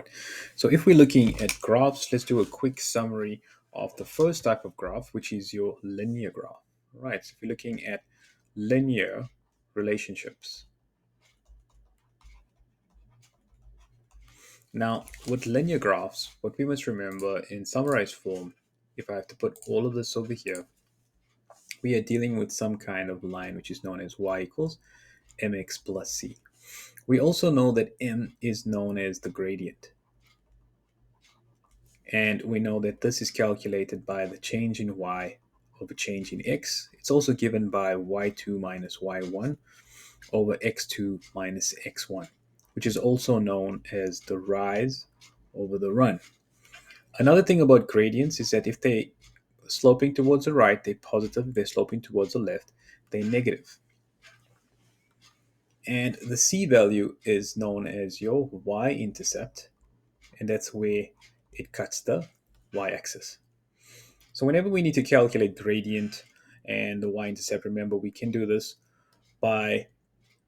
right. So if we're looking at graphs, let's do a quick summary of the first type of graph, which is your linear graph. All right. So if you're looking at linear relationships. Now, with linear graphs, what we must remember in summarized form, if I have to put all of this over here, we are dealing with some kind of line which is known as y equals mx plus c. We also know that m is known as the gradient. And we know that this is calculated by the change in y over change in x. It's also given by y2 minus y1 over x2 minus x1, which is also known as the rise over the run. Another thing about gradients is that if they sloping towards the right, they're positive. If they're sloping towards the left, they're negative. And the c value is known as your y-intercept, and that's where it cuts the y-axis. So whenever we need to calculate gradient and the y-intercept, remember we can do this by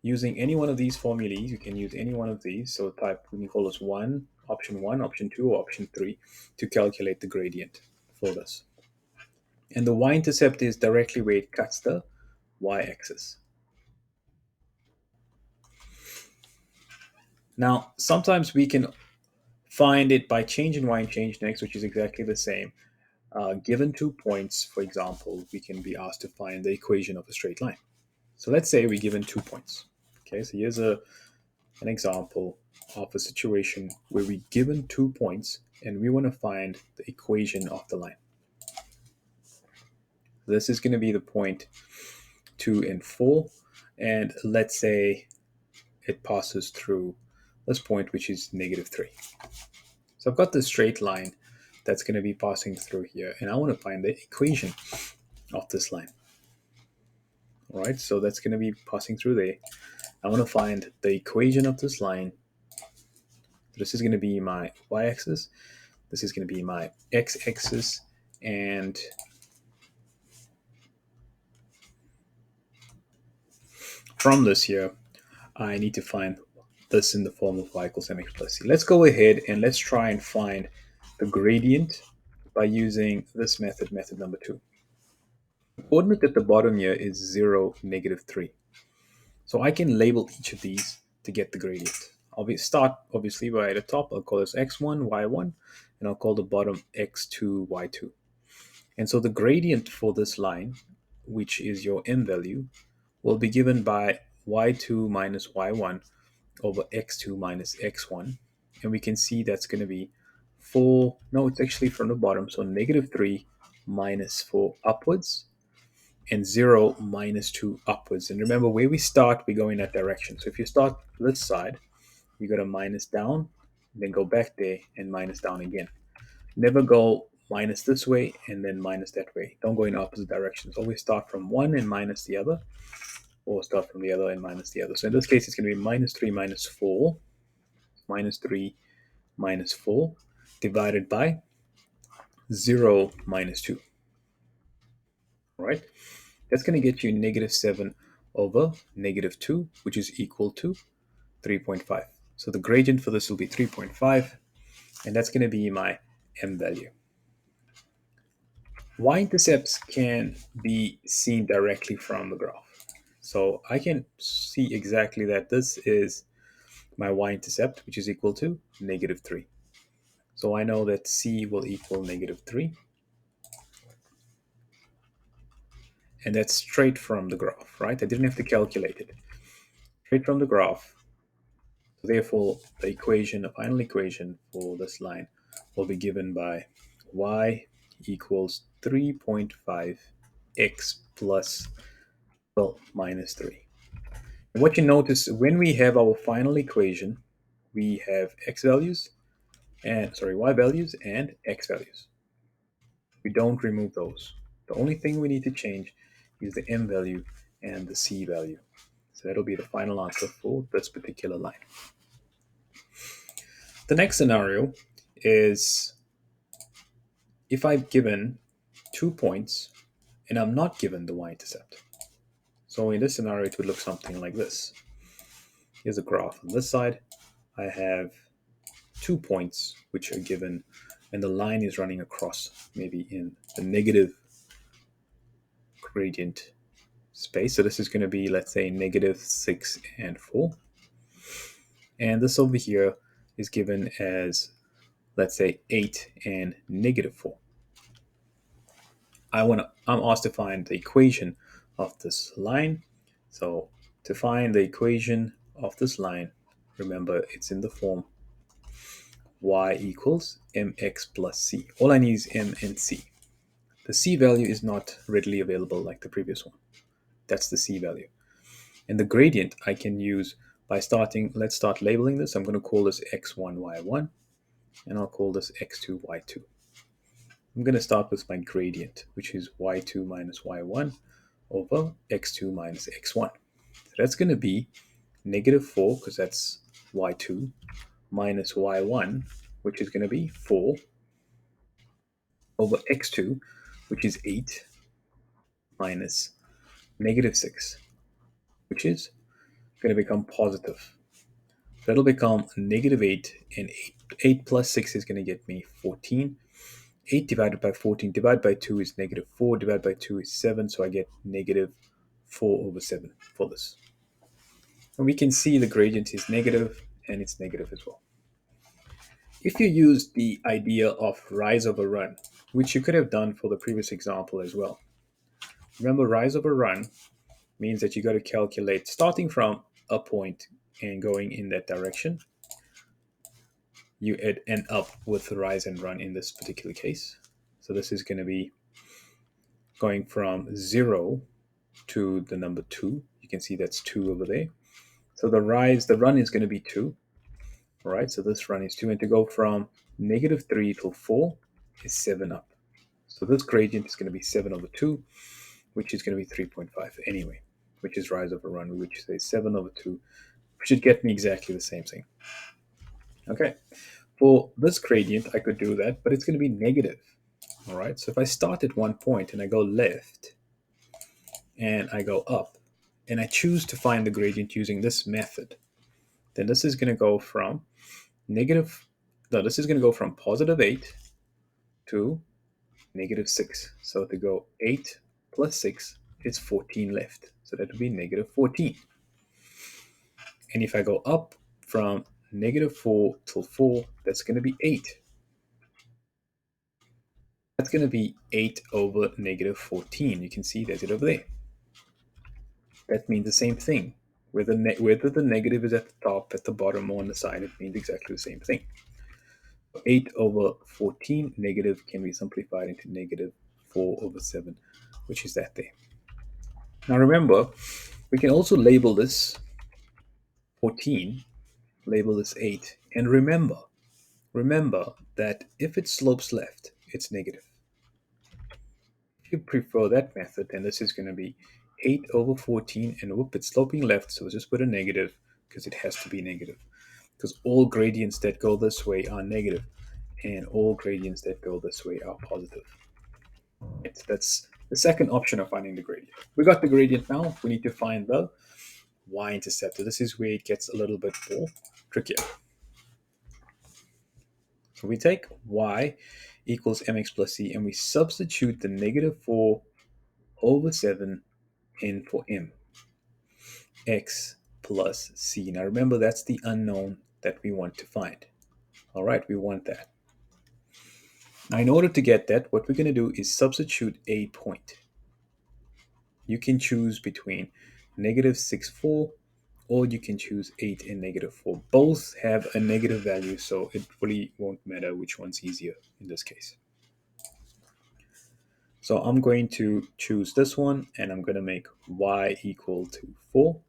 using any one of these formulas. You can use any one of these. So type, we can call this one, option 2, or option 3 to calculate the gradient for this. And the y-intercept is directly where it cuts the y-axis. Now, sometimes we can find it by changing y and changing x, which is exactly the same. Given 2 points, for example, we can be asked to find the equation of a straight line. So let's say we're given 2 points. Okay, so here's an example of a situation where we're given 2 points and we want to find the equation of the line. This is going to be the point 2 and 4. And let's say it passes through this point, which is -3. So I've got this straight line that's going to be passing through here, and I want to find the equation of this line. All right, so that's going to be passing through there. I want to find the equation of this line. This is going to be my y-axis. This is going to be my x-axis, and from this here, I need to find this in the form of y equals mx plus c. Let's go ahead and let's try and find the gradient by using this method, method number 2. The coordinate at the bottom here is 0, -3. So I can label each of these to get the gradient. I'll start obviously by the top. I'll call this x1, y1, and I'll call the bottom x2, y2. And so the gradient for this line, which is your m value, will be given by y2 minus y1 over x2 minus x1. And we can see that's going to be 4, no, it's actually from the bottom. So -3 minus 4 upwards, and 0 minus 2 upwards. And remember, where we start, we go in that direction. So if you start this side, you got to minus down, then go back there and minus down again. Never go minus this way and then minus that way. Don't go in opposite directions. Always start from one and minus the other, or start from the other and minus the other. So in this case, it's going to be -3 minus 4, -3 minus 4, divided by 0 minus 2. All right? That's going to get you -7 over -2, which is equal to 3.5. So the gradient for this will be 3.5, and that's going to be my m value. Y-intercepts can be seen directly from the graph. So I can see exactly that this is my y-intercept, which is equal to -3. So I know that c will equal -3. And that's straight from the graph, right? I didn't have to calculate it. Straight from the graph. So therefore, the equation, the final equation for this line will be given by y equals 3.5 x plus, well, -3. And what you notice, when we have our final equation, we have y values and x values. We don't remove those. The only thing we need to change is the m value and the c value. So that'll be the final answer for this particular line. The next scenario is if I've given 2 points and I'm not given the y-intercept. So in this scenario, it would look something like this. Here's a graph. On this side, I have 2 points which are given, and the line is running across maybe in the negative gradient space. So this is going to be, let's say, -6 and 4. And this over here is given as, let's say, 8 and -4. I'm asked to find the equation of this line. So to find the equation of this line, remember it's in the form y equals mx plus c. All I need is m and c. The c value is not readily available like the previous one. That's the c value. And the gradient I can use by starting, let's start labeling this. I'm going to call this x1, y1, and I'll call this x2, y2. I'm going to start with my gradient, which is y2 minus y1 over x2 minus x1. So that's going to be -4, because that's y2, minus y1, which is going to be 4, over x2, which is 8, minus -6, which is going to become positive. That'll become -8, and 8 plus 6 is going to get me 14. 8 divided by 14 divided by 2 is -4, divided by 2 is 7, so I get -4/7 for this. And we can see the gradient is negative, and it's negative as well. If you use the idea of rise over run, which you could have done for the previous example as well. Remember, rise over run means that you got to calculate starting from a point and going in that direction. You end up with rise and run in this particular case. So this is going to be going from 0 to the number 2. You can see that's 2 over there. So the run is going to be 2. All right, so this run is 2. And to go from -3 till 4 is 7 up. So this gradient is going to be 7/2, which is going to be 3.5 anyway, which is rise over run, which is 7/2, which should get me exactly the same thing. Okay, for this gradient, I could do that, but it's going to be negative. All right, so if I start at one point and I go left and I go up and I choose to find the gradient using this method, then this is going to go from this is going to go from +8 to -6. So to go 8 plus 6 is 14 left. So that would be -14. And if I go up from -4 till 4, that's going to be 8. That's going to be 8 over -14. You can see there's it over there. That means the same thing. Whether the negative is at the top, at the bottom, or on the side, it means exactly the same thing. 8 over 14 negative can be simplified into -4/7, which is that there. Now remember, we can also label this 14, label this 8, and remember that if it slopes left, it's negative. If you prefer that method, then this is going to be 8 over 14, and whoop, it's sloping left, so we'll just put a negative because it has to be negative. Because all gradients that go this way are negative, and all gradients that go this way are positive. Right, that's the second option of finding the gradient. We got the gradient now. We need to find the y-intercept. So this is where it gets a little bit more trickier. So we take y equals mx plus c, and we substitute the -4/7 in for m, x plus c. Now remember, that's the unknown that we want to find. All right, we want that. Now in order to get that, what we're going to do is substitute a point. You can choose between -6,4, or you can choose 8 and -4. Both have a negative value, so it really won't matter which one's easier in this case. So I'm going to choose this one, and I'm going to make y equal to 4,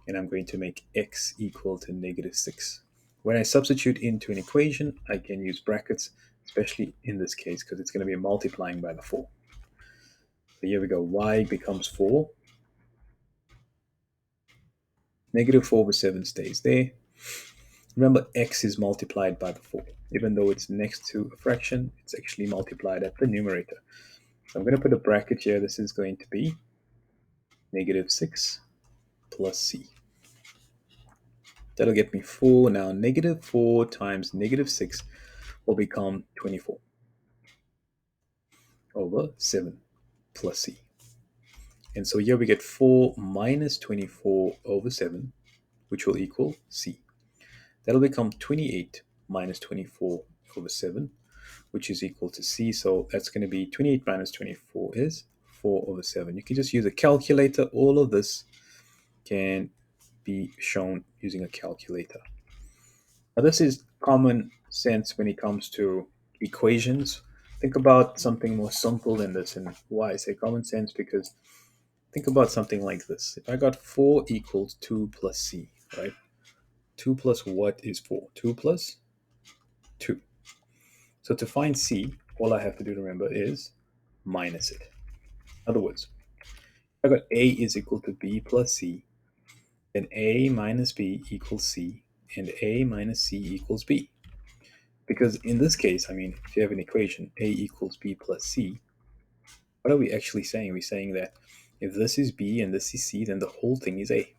and I'm going to make x equal to -6. When I substitute into an equation, I can use brackets, especially in this case, because it's going to be multiplying by the 4. So here we go, y becomes 4. -4/7 stays there. Remember, x is multiplied by the 4. Even though it's next to a fraction, it's actually multiplied at the numerator. So I'm going to put a bracket here. This is going to be -6 plus c. That'll get me 4. Now, negative 4 times negative 6 will become 24 over 7 plus c. And so here we get 4 minus 24 over 7, which will equal c. That'll become 28 minus 24 over 7, which is equal to c. So that's going to be 28 minus 24 is 4 over 7. You can just use a calculator. All of this can be shown using a calculator. Now, this is common sense when it comes to equations. Think about something more simple than this. And why I say common sense? Because think about something like this. If I got 4 equals 2 plus c, right? 2 plus what is 4? 2 plus 2. So to find c, all I have to do to remember is minus it. In other words, I got a is equal to b plus c, then a minus b equals c, and a minus c equals b. Because in this case, I mean, if you have an equation, a equals b plus c, what are we actually saying? We're saying that if this is b and this is c, then the whole thing is a.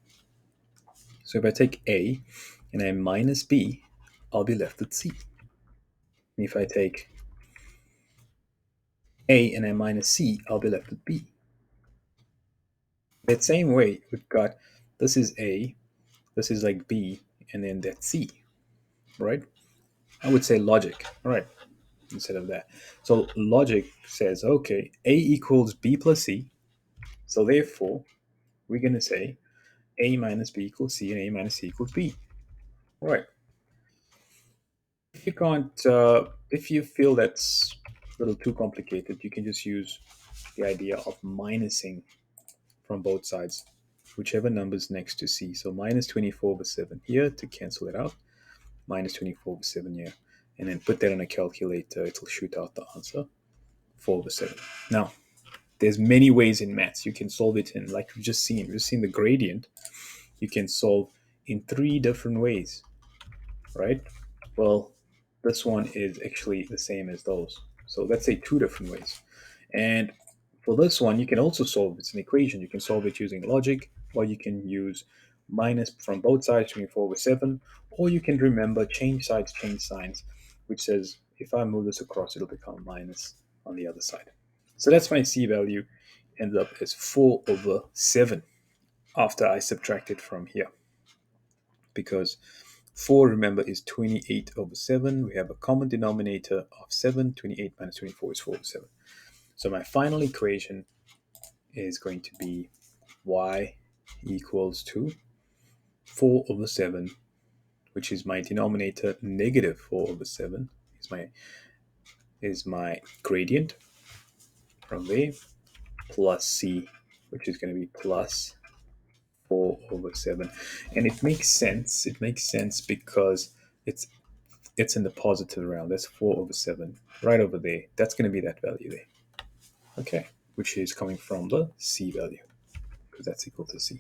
So if I take a and I minus b, I'll be left with c. And if I take a and I minus c, I'll be left with b. That same way, we've got this is a, this is like b, and then that's c, right? I would say logic, right? Instead of that. So logic says, okay, a equals b plus c. So therefore, we're going to say a minus b equals c and a minus c equals b. All right. If you can't, if you feel that's a little too complicated, you can just use the idea of minusing from both sides, whichever number's next to c. So minus 24 over 7 here to cancel it out, minus 24 over 7 here, and then put that in a calculator. It'll shoot out the answer, 4 over 7. Now, there's many ways in maths. You can solve it in, like we've just seen the gradient. You can solve in 3 different ways, right? Well, this one is actually the same as those. So let's say 2 different ways. And for this one, you can also solve it's an equation. You can solve it using logic, or you can use minus from both sides, 24 over 7, or you can remember change sides, change signs, which says if I move this across, it'll become minus on the other side. So that's my c value ends up as 4 over 7 after I subtract it from here. Because 4, remember, is 28 over 7. We have a common denominator of 7. 28 minus 24 is 4 over 7. So my final equation is going to be y equals to 4 over 7, which is my denominator, negative 4 over 7 is my gradient from there, plus c, which is going to be plus 4 over 7. And it makes sense. It makes sense because it's in the positive realm. That's 4 over 7 right over there. That's going to be that value there. Okay, which is coming from the c value, because that's equal to c.